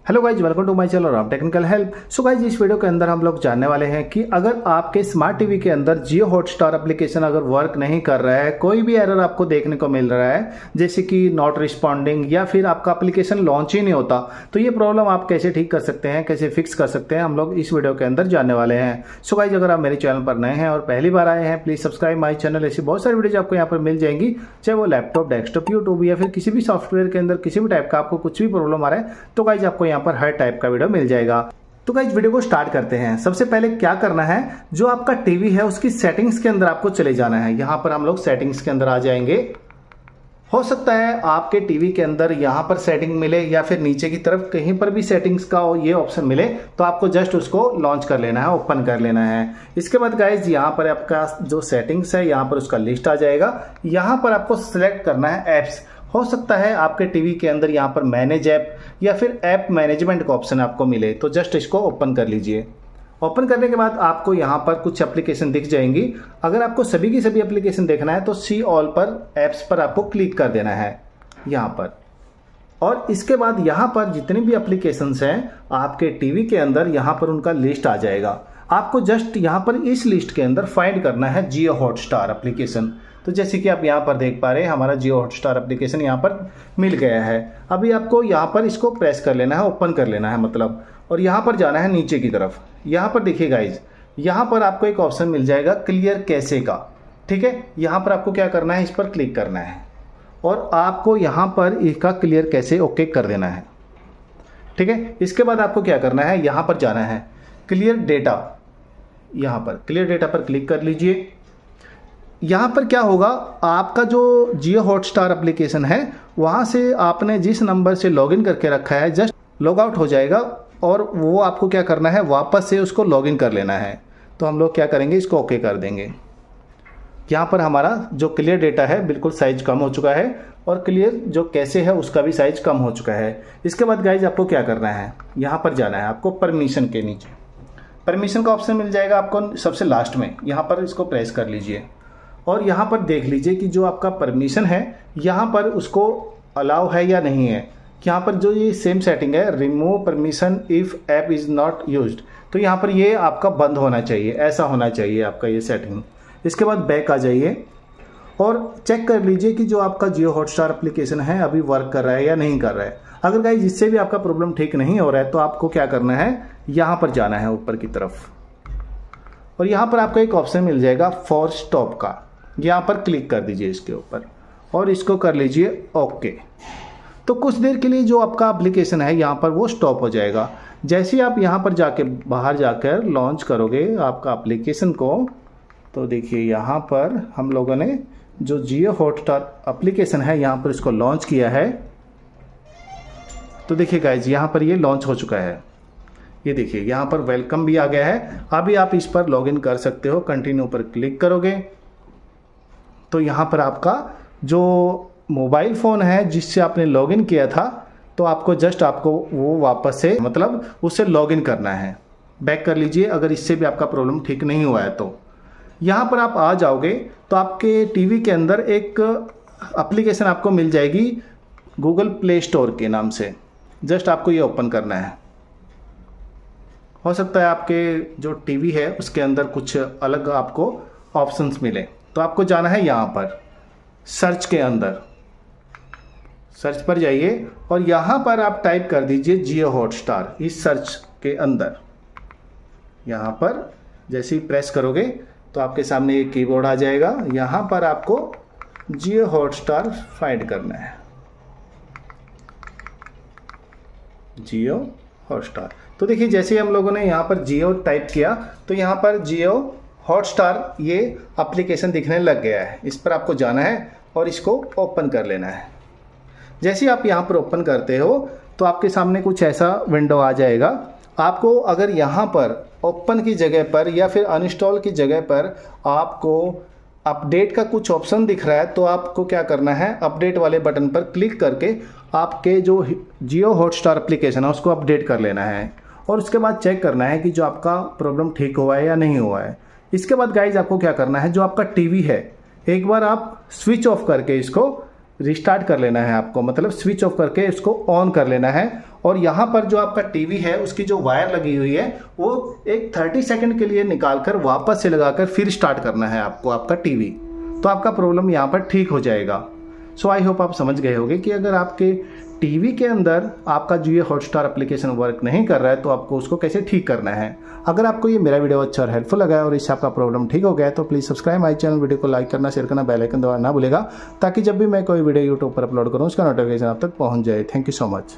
Hello guys, welcome to my channel Ram technical help. So guys, इस video के अंदर हम लोग जानने वाले हैं कि अगर आपके स्मार्ट टीवी के अंदर जियो हॉटस्टार एप्लीकेशन अगर वर्क नहीं कर रहा है, कोई भी एरर आपको देखने को मिल रहा है जैसे कि नॉट रिस्पॉन्डिंग या फिर आपका एप्लीकेशन लॉन्च ही नहीं होता, तो ये प्रॉब्लम आप कैसे ठीक कर सकते हैं, कैसे फिक्स कर सकते हैं, हम लोग इस वीडियो के अंदर जानने वाले हैं। सो गाइज, अगर आप मेरे चैनल पर नए हैं और पहली बार आए हैं, प्लीज सब्सक्राइब माई चैनल। ऐसी बहुत सारी वीडियोज आपको यहाँ पर मिल जाएंगी, चाहे वो लैपटॉप, डेस्कटॉप, यूट्यूब या फिर किसी भी सॉफ्टवेयर के अंदर किसी भी टाइप का आपको कुछ भी प्रॉब्लम आ रहा है तो गाइज आपको यहाँ पर हर टाइप का वीडियो मिल जाएगा। तो गाइस, वीडियो को स्टार्ट करते हैं। सबसे पहले क्या करना है, जो आपका टीवी है उसकी सेटिंग्स के अंदर आपको चले जाना है। यहां पर हम लोग सेटिंग्स के अंदर आ जाएंगे। हो सकता है आपके टीवी के अंदर यहां पर सेटिंग मिले या फिर नीचे की तरफ कहीं पर भी सेटिंग्स का ये ऑप्शन मिले, तो आपको जस्ट उसको लॉन्च कर लेना है, ओपन कर लेना है। इसके बाद गाइज यहां पर आपका जो सेटिंग्स है यहां पर उसका लिस्ट आ जाएगा। यहां पर आपको सिलेक्ट करना है एप्स। हो सकता है आपके टीवी के अंदर यहाँ पर मैनेज ऐप या फिर ऐप मैनेजमेंट का ऑप्शन आपको मिले, तो जस्ट इसको ओपन कर लीजिए। ओपन करने के बाद आपको यहाँ पर कुछ एप्लीकेशन दिख जाएंगी। अगर आपको सभी की सभी एप्लीकेशन देखना है तो सी ऑल पर एप्स पर आपको क्लिक कर देना है यहाँ पर। और इसके बाद यहाँ पर जितनी भी एप्लीकेशंस हैं आपके टीवी के अंदर यहाँ पर उनका लिस्ट आ जाएगा। आपको जस्ट यहाँ पर इस लिस्ट के अंदर फाइंड करना है जियो हॉटस्टार एप्लीकेशन। तो जैसे कि आप यहाँ पर देख पा रहे हैं, हमारा जियो हॉटस्टार एप्लीकेशन यहाँ पर मिल गया है। अभी आपको यहाँ पर इसको प्रेस कर लेना है, ओपन कर लेना है मतलब, और यहाँ पर जाना है नीचे की तरफ। यहाँ पर देखिए गाइज, यहाँ पर आपको एक ऑप्शन मिल जाएगा क्लियर कैसे का। ठीक है, यहाँ पर आपको क्या करना है, इस पर क्लिक करना है और आपको यहाँ पर इसका क्लियर कैसे ओके कर देना है। ठीक है, इसके बाद आपको क्या करना है, यहाँ पर जाना है क्लियर डेटा। यहाँ पर क्लियर डेटा पर क्लिक कर लीजिए। यहाँ पर क्या होगा, आपका जो जियो हॉटस्टार एप्लीकेशन है वहाँ से आपने जिस नंबर से लॉगिन करके रखा है जस्ट लॉग आउट हो जाएगा और वो आपको क्या करना है, वापस से उसको लॉगिन कर लेना है। तो हम लोग क्या करेंगे, इसको ओके कर देंगे। यहाँ पर हमारा जो क्लियर डेटा है बिल्कुल साइज कम हो चुका है और क्लियर जो कैसे है उसका भी साइज कम हो चुका है। इसके बाद गाइज आपको क्या करना है, यहाँ पर जाना है आपको परमिशन के नीचे। परमिशन का ऑप्शन मिल जाएगा आपको सबसे लास्ट में, यहाँ पर इसको प्रेस कर लीजिए और यहाँ पर देख लीजिए कि जो आपका परमिशन है यहाँ पर उसको अलाउ है या नहीं है। यहाँ पर जो ये सेम सेटिंग है, remove permission if app is not used, तो यहाँ पर ये आपका बंद होना चाहिए, ऐसा होना चाहिए आपका ये सेटिंग। इसके बाद बैक आ जाइए और चेक कर लीजिए कि जो आपका जियो हॉटस्टार एप्लीकेशन है अभी वर्क कर रहा है या नहीं कर रहा है। अगर गाइस इससे भी आपका प्रॉब्लम ठीक नहीं हो रहा है तो आपको क्या करना है, यहाँ पर जाना है ऊपर की तरफ और यहाँ पर आपको एक ऑप्शन मिल जाएगा फॉर स्टॉप का। यहाँ पर क्लिक कर दीजिए इसके ऊपर और इसको कर लीजिए ओके। तो कुछ देर के लिए जो आपका एप्लीकेशन है यहाँ पर वो स्टॉप हो जाएगा। जैसे ही आप यहाँ पर जाके बाहर जाकर लॉन्च करोगे आपका एप्लीकेशन को, तो देखिए यहाँ पर हम लोगों ने जो जियो हॉटस्टार एप्लीकेशन है यहाँ पर इसको लॉन्च किया है। तो देखिए गाइज, यहाँ पर ये लॉन्च हो चुका है। ये देखिए यहाँ पर वेलकम भी आ गया है। अभी आप इस पर लॉगिन कर सकते हो। कंटिन्यू पर क्लिक करोगे तो यहाँ पर आपका जो मोबाइल फ़ोन है जिससे आपने लॉगिन किया था, तो आपको जस्ट आपको वो वापस से मतलब उससे लॉगिन करना है। बैक कर लीजिए अगर इससे भी आपका प्रॉब्लम ठीक नहीं हुआ है तो। यहाँ पर आप आ जाओगे तो आपके टीवी के अंदर एक एप्लीकेशन आपको मिल जाएगी गूगल प्ले स्टोर के नाम से। जस्ट आपको ये ओपन करना है। हो सकता है आपके जो टीवी है उसके अंदर कुछ अलग आपको ऑप्शंस मिले, तो आपको जाना है यहाँ पर सर्च के अंदर। सर्च पर जाइए और यहाँ पर आप टाइप कर दीजिए जियो हॉटस्टार इस सर्च के अंदर। यहाँ पर जैसे ही प्रेस करोगे तो आपके सामने एक कीबोर्ड आ जाएगा। यहाँ पर आपको जियो हॉटस्टार फाइंड करना है, जियो हॉटस्टार। तो देखिए जैसे हम लोगों ने यहाँ पर जियो टाइप किया तो यहाँ पर जियो हॉटस्टार ये एप्लीकेशन दिखने लग गया है। इस पर आपको जाना है और इसको ओपन कर लेना है। जैसे आप यहाँ पर ओपन करते हो तो आपके सामने कुछ ऐसा विंडो आ जाएगा। आपको अगर यहाँ पर ओपन की जगह पर या फिर अनइंस्टॉल की जगह पर आपको अपडेट का कुछ ऑप्शन दिख रहा है तो आपको क्या करना है, अपडेट वाले बटन पर क्लिक करके आपके जो जियो हॉटस्टार एप्लीकेशन है उसको अपडेट कर लेना है और उसके बाद चेक करना है कि जो आपका प्रॉब्लम ठीक हुआ है या नहीं हुआ है। इसके बाद गाइज आपको क्या करना है, जो आपका टीवी है एक बार आप स्विच ऑफ करके इसको रिस्टार्ट कर लेना है आपको, मतलब स्विच ऑफ करके इसको ऑन कर लेना है और यहाँ पर जो आपका टीवी है उसकी जो वायर लगी हुई है वो एक 30 सेकंड के लिए निकालकर वापस से लगाकर फिर स्टार्ट करना है आपको आपका टीवी, तो आपका प्रॉब्लम यहाँ पर ठीक हो जाएगा। सो आई होप आप समझ गए होंगे कि अगर आपके टीवी के अंदर आपका जियो हॉटस्टार एप्लीकेशन वर्क नहीं कर रहा है तो आपको उसको कैसे ठीक करना है। अगर आपको ये मेरा वीडियो अच्छा और हेल्पफुल लगा है और इससे आपका प्रॉब्लम ठीक हो गया है तो please subscribe my channel, video को लाइक करना, शेयर करना, बेल आइकन दबाना ना भूलेगा ताकि जब भी मैं कोई वीडियो यूट्यूब पर अपलोड करूँ उसका नोटिफिकेशन आप तक पहुँच जाए। Thank you so much.